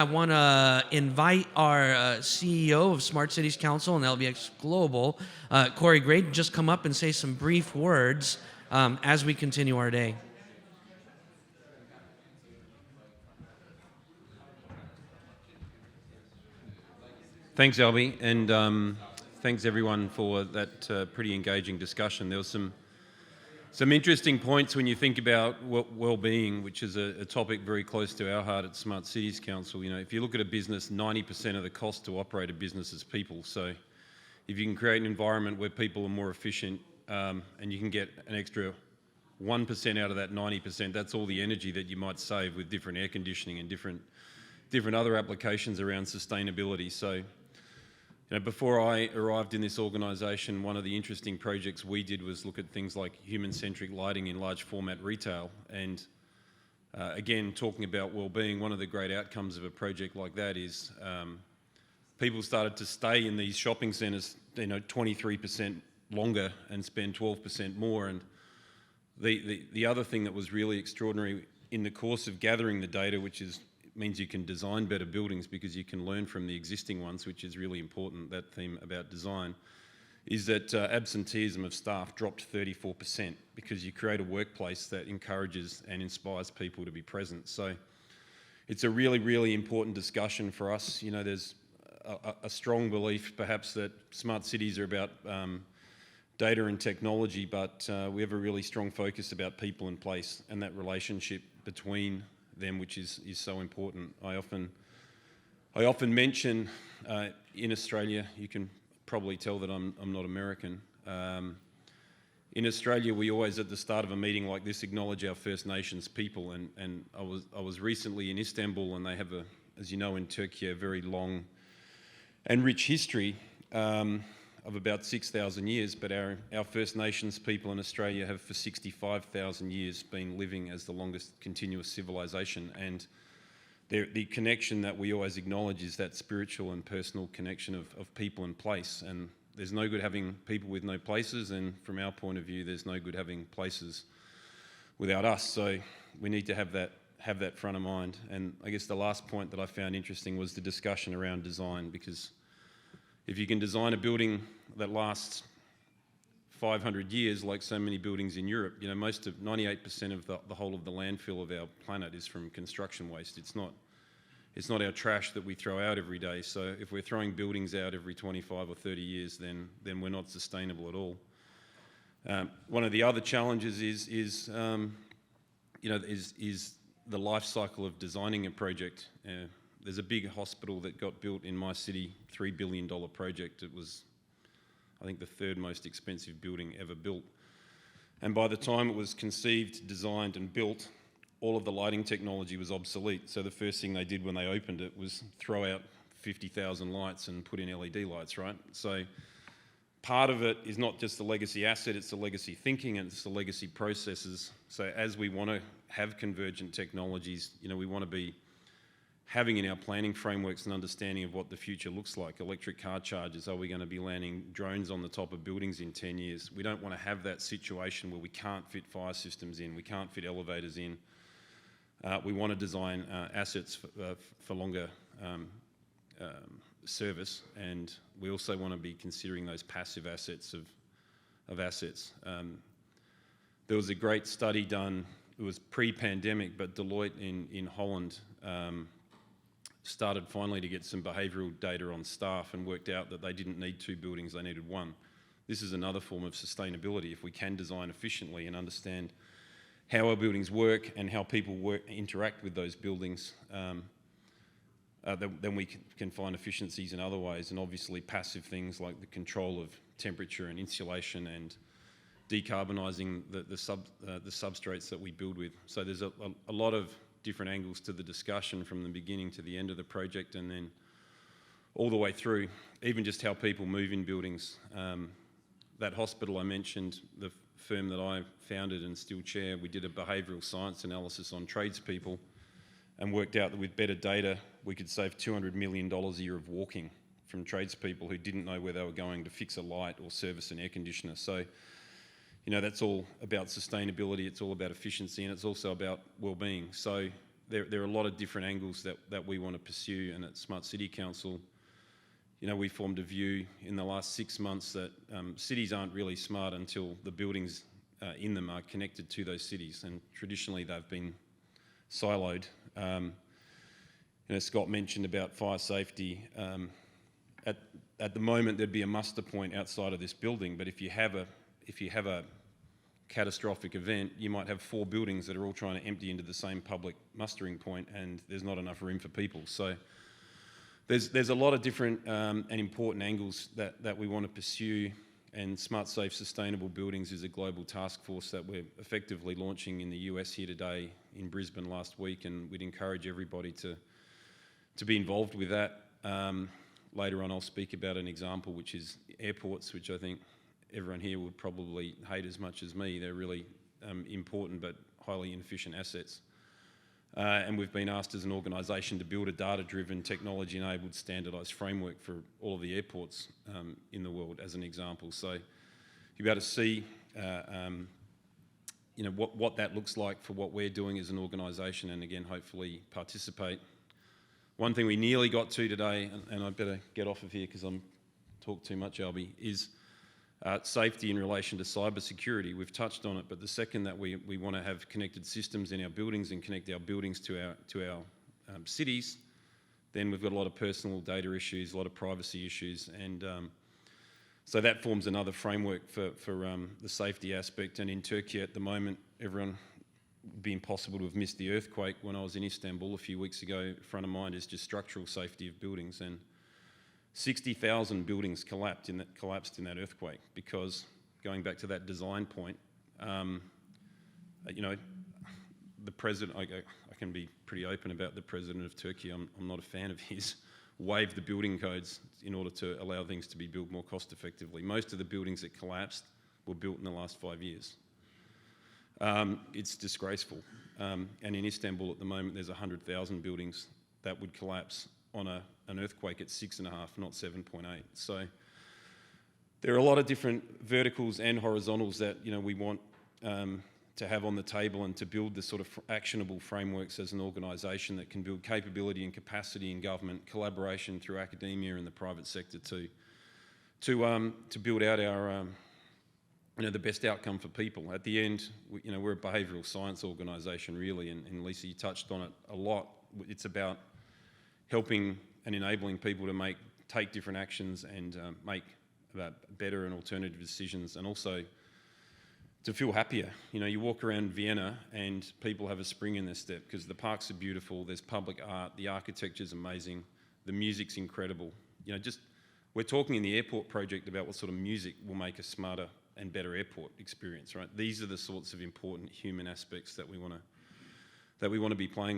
I want to invite our CEO of Smart Cities Council and LVX Global, Corey Gray, to just come up and say some brief words as we continue our day. Thanks, Albie, and thanks everyone for that pretty engaging discussion. There was some interesting points when you think about well-being, which is a topic very close to our heart at Smart Cities Council. You know, if you look at a business, 90% of the cost to operate a business is people. So if you can create an environment where people are more efficient and you can get an extra 1% out of that 90%, that's all the energy that you might save with different air conditioning and different other applications around sustainability. So, you know, before I arrived in this organisation, one of the interesting projects we did was look at things like human-centric lighting in large format retail. And again, talking about well-being, one of the great outcomes of a project like that is people started to stay in these shopping centres, 23% longer and spend 12% more. And the other thing that was really extraordinary in the course of gathering the data, which means you can design better buildings because you can learn from the existing ones, which is really important, that theme about design, is that absenteeism of staff dropped 34% because you create a workplace that encourages and inspires people to be present. So it's a really, really important discussion for us. You know, there's a strong belief perhaps that smart cities are about data and technology, but we have a really strong focus about people and place and that relationship between them, which is so important. I often mention in Australia, you can probably tell that I'm not American. In Australia, we always at the start of a meeting like this acknowledge our First Nations people, and I was recently in Istanbul, and they have as you know, in Turkey, a very long and rich history of about 6,000 years, but our First Nations people in Australia have for 65,000 years been living as the longest continuous civilization. And the connection that we always acknowledge is that spiritual and personal connection of people and place. And there's no good having people with no places, and from our point of view, there's no good having places without us. So we need to have that front of mind. And I guess the last point that I found interesting was the discussion around design, because if you can design a building that lasts 500 years, like so many buildings in Europe, you know, 98% of the whole of the landfill of our planet is from construction waste. It's not our trash that we throw out every day. So if we're throwing buildings out every 25 or 30 years, then we're not sustainable at all. One of the other challenges is the life cycle of designing a project. There's a big hospital that got built in my city, $3 billion project. It was, I think, the third most expensive building ever built. And by the time it was conceived, designed and built, all of the lighting technology was obsolete. So the first thing they did when they opened it was throw out 50,000 lights and put in LED lights, right? So part of it is not just the legacy asset, it's the legacy thinking and it's the legacy processes. So as we want to have convergent technologies, you know, we want to be having in our planning frameworks an understanding of what the future looks like. Electric car chargers, are we going to be landing drones on the top of buildings in 10 years? We don't want to have that situation where we can't fit fire systems in, we can't fit elevators in. We want to design assets for longer service, and we also want to be considering those passive assets of assets. There was a great study done, it was pre-pandemic, but Deloitte in Holland started finally to get some behavioural data on staff and worked out that they didn't need 2 buildings, they needed 1. This is another form of sustainability. If we can design efficiently and understand how our buildings work and how people interact with those buildings, then we can find efficiencies in other ways, and obviously passive things like the control of temperature and insulation and decarbonising the substrates that we build with. So there's a lot of different angles to the discussion from the beginning to the end of the project, and then all the way through, even just how people move in buildings. That hospital I mentioned, the firm that I founded and still chair, we did a behavioural science analysis on tradespeople and worked out that with better data, we could save $200 million a year of walking from tradespeople who didn't know where they were going to fix a light or service an air conditioner. So, you know, that's all about sustainability, it's all about efficiency, and it's also about well-being. So there are a lot of different angles that we want to pursue, and at Smart City Council, we formed a view in the last 6 months that cities aren't really smart until the buildings in them are connected to those cities, and traditionally they've been siloed. Scott mentioned about fire safety. At the moment, there'd be a muster point outside of this building, but if you have a catastrophic event, you might have 4 buildings that are all trying to empty into the same public mustering point, and there's not enough room for people. So there's a lot of different and important angles that we want to pursue, and Smart Safe Sustainable Buildings is a global task force that we're effectively launching in the US here today, in Brisbane last week, and we'd encourage everybody to be involved with that. Later on I'll speak about an example, which is airports, which I think everyone here would probably hate as much as me. They're really important but highly inefficient assets. And we've been asked as an organisation to build a data-driven, technology-enabled, standardised framework for all of the airports in the world, as an example. So you'll be able to see what that looks like for what we're doing as an organisation, and again, hopefully participate. One thing we nearly got to today, and I better get off of here because I'm talk too much, Albie, is safety in relation to cyber security. We've touched on it, but the second that we want to have connected systems in our buildings and connect our buildings to our cities, then we've got a lot of personal data issues, a lot of privacy issues, and so that forms another framework for the safety aspect. And in Turkey at the moment, everyone, it'd be impossible to have missed the earthquake. When I was in Istanbul a few weeks ago, front of mind is just structural safety of buildings, and 60,000 buildings collapsed in that earthquake because, going back to that design point, the president, I can be pretty open about the president of Turkey, I'm not a fan of his, waived the building codes in order to allow things to be built more cost effectively. Most of the buildings that collapsed were built in the last 5 years. It's disgraceful. And in Istanbul at the moment, there's 100,000 buildings that would collapse on an earthquake at 6.5, not 7.8. So there are a lot of different verticals and horizontals that we want to have on the table, and to build the sort of actionable frameworks as an organisation that can build capability and capacity in government, collaboration through academia and the private sector to build out our the best outcome for people. At the end, we're a behavioural science organisation, really, and Lisa, you touched on it a lot. It's about helping and enabling people to take different actions and make better and alternative decisions, and also to feel happier. You walk around Vienna and people have a spring in their step because the parks are beautiful, there's public art, the architecture's amazing, the music's incredible. We're talking in the airport project about what sort of music will make a smarter and better airport experience, right? These are the sorts of important human aspects that we want to be playing with.